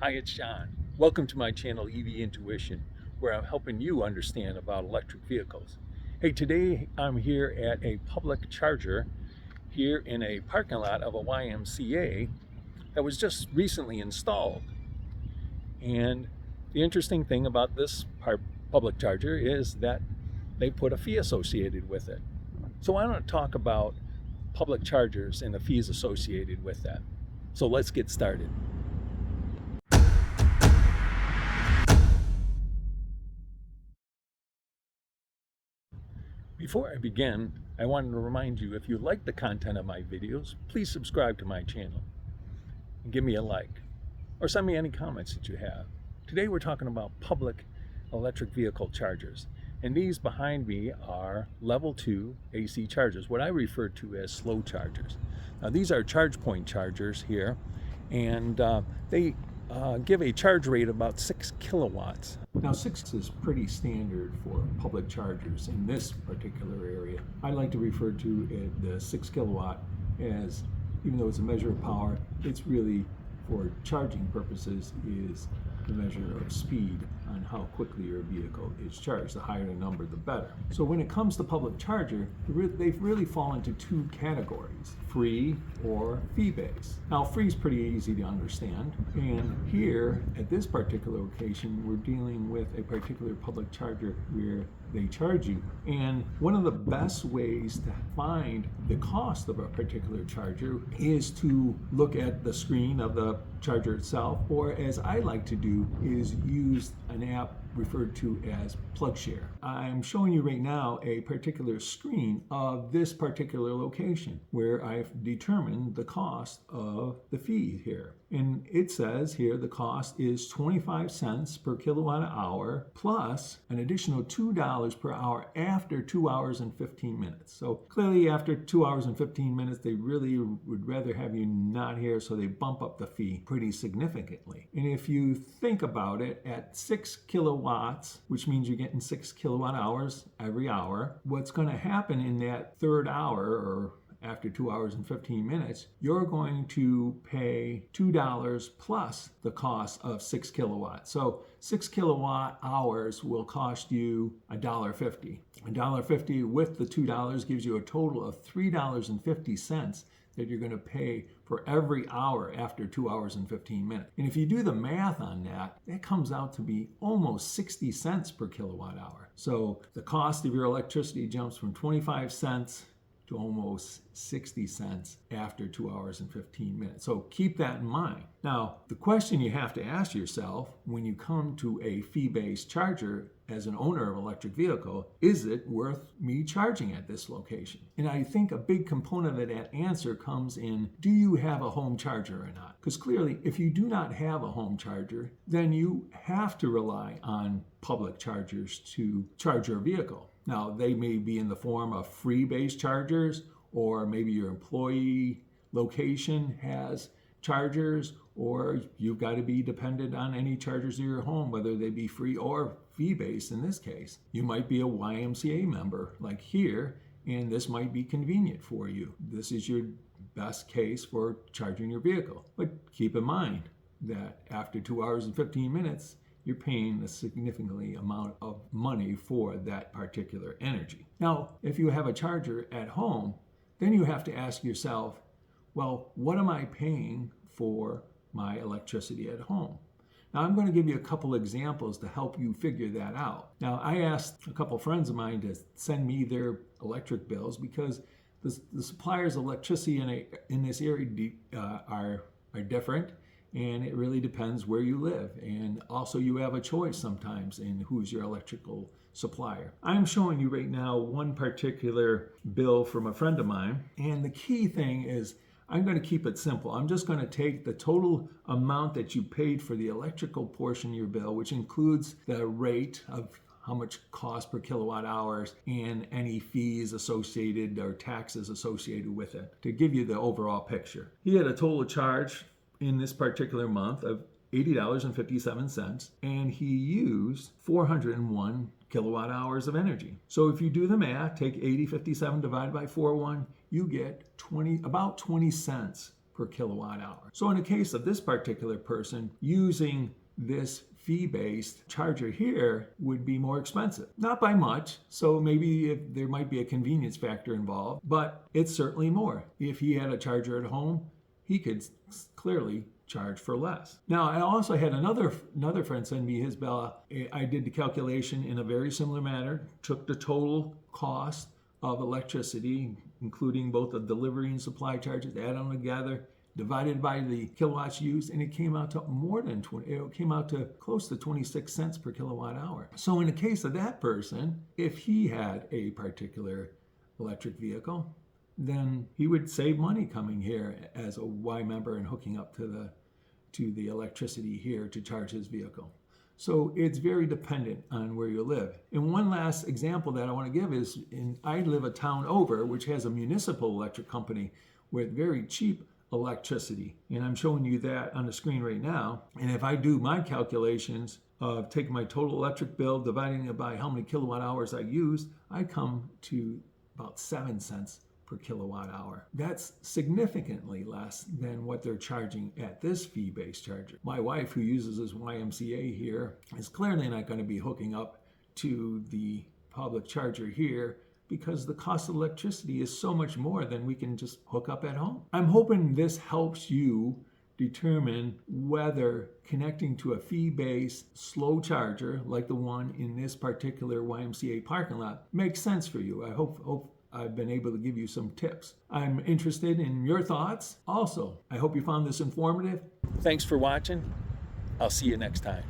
Hi, it's John. Welcome to my channel EV Intuition, where I'm helping you understand about electric vehicles. Hey, today I'm here at a public charger here in a parking lot of a YMCA that was just recently installed. And the interesting thing about this public charger is that they put a fee associated with it. So I want to talk about public chargers and the fees associated with that. So let's get started. Before I begin, I wanted to remind you, if you like the content of my videos, please subscribe to my channel and give me a like, or send me any comments that you have. Today we're talking about public electric vehicle chargers, and these behind me are level 2 AC chargers, what I refer to as slow chargers. Now these are charge point chargers here, and they give a charge rate of about 6 kilowatts. Now 6 is pretty standard for public chargers in this particular area. I like to refer to the 6 kilowatt as, even though it's a measure of power, it's really for charging purposes is the measure of speed on how quickly your vehicle is charged. The higher the number, the better. So when it comes to public charger, they've really fallen into two categories: free or fee-based. Now free is pretty easy to understand, and here at this particular location we're dealing with a particular public charger where they charge you. And one of the best ways to find the cost of a particular charger is to look at the screen of the charger itself, or as I like to do, is use an app referred to as PlugShare. I'm showing you right now a particular screen of this particular location where I've determined the cost of the fee here. And it says here the cost is 25 cents per kilowatt hour plus an additional $2 per hour after 2 hours and 15 minutes. So clearly after 2 hours and 15 minutes, they really would rather have you not here, so they bump up the fee pretty significantly. And if you think about it, at 6 kilowatts, which means you're getting 6 kilowatt hours every hour, what's going to happen in that third hour, or after 2 hours and 15 minutes, you're going to pay $2 plus the cost of 6 kilowatts. So 6 kilowatt hours will cost you $1.50. $1.50 with the $2 gives you a total of $3.50 that you're going to pay for every hour after 2 hours and 15 minutes. And if you do the math on that, that comes out to be almost 60 cents per kilowatt hour. So the cost of your electricity jumps from 25 cents to almost 60 cents after 2 hours and 15 minutes. So keep that in mind. Now, the question you have to ask yourself when you come to a fee-based charger as an owner of an electric vehicle, is it worth me charging at this location? And I think a big component of that answer comes in, do you have a home charger or not? Because clearly, if you do not have a home charger, then you have to rely on public chargers to charge your vehicle. Now, they may be in the form of free-based chargers, or maybe your employee location has chargers, or you've got to be dependent on any chargers in your home, whether they be free or fee-based in this case. You might be a YMCA member, like here, and this might be convenient for you. This is your best case for charging your vehicle. But keep in mind that after 2 hours and 15 minutes, you're paying a significantly amount of money for that particular energy. Now, if you have a charger at home, then you have to ask yourself, well, what am I paying for my electricity at home? Now, I'm going to give you a couple examples to help you figure that out. Now, I asked a couple friends of mine to send me their electric bills because the suppliers of electricity in this area are different. And it really depends where you live. And also you have a choice sometimes in who's your electrical supplier. I'm showing you right now one particular bill from a friend of mine. And the key thing is I'm going to keep it simple. I'm just going to take the total amount that you paid for the electrical portion of your bill, which includes the rate of how much cost per kilowatt hours and any fees associated or taxes associated with it, to give you the overall picture. He had a total charge in this particular month of $80.57, and he used 401 kilowatt hours of energy. So if you do the math, take 80.57 divided by 401, you get about 20 cents per kilowatt hour. So in the case of this particular person, using this fee-based charger here would be more expensive. Not by much, so maybe there might be a convenience factor involved, but it's certainly more. If he had a charger at home, he could clearly charge for less. Now, I also had another friend send me his bill. I did the calculation in a very similar manner, took the total cost of electricity, including both the delivery and supply charges, add them together, divided by the kilowatts used, and it came out to more than 20, it came out to close to 26 cents per kilowatt hour. So in the case of that person, if he had a particular electric vehicle, then he would save money coming here as a Y member and hooking up to the electricity here to charge his vehicle. So it's very dependent on where you live. And one last example that I want to give is, I live a town over, which has a municipal electric company with very cheap electricity. And I'm showing you that on the screen right now. And if I do my calculations of taking my total electric bill, dividing it by how many kilowatt hours I used, I come to about 7 cents per kilowatt hour. That's significantly less than what they're charging at this fee-based charger. My wife, who uses this YMCA here, is clearly not going to be hooking up to the public charger here because the cost of electricity is so much more than we can just hook up at home. I'm hoping this helps you determine whether connecting to a fee-based slow charger like the one in this particular YMCA parking lot makes sense for you. I hope I've been able to give you some tips. I'm interested in your thoughts. Also, I hope you found this informative. Thanks for watching. I'll see you next time.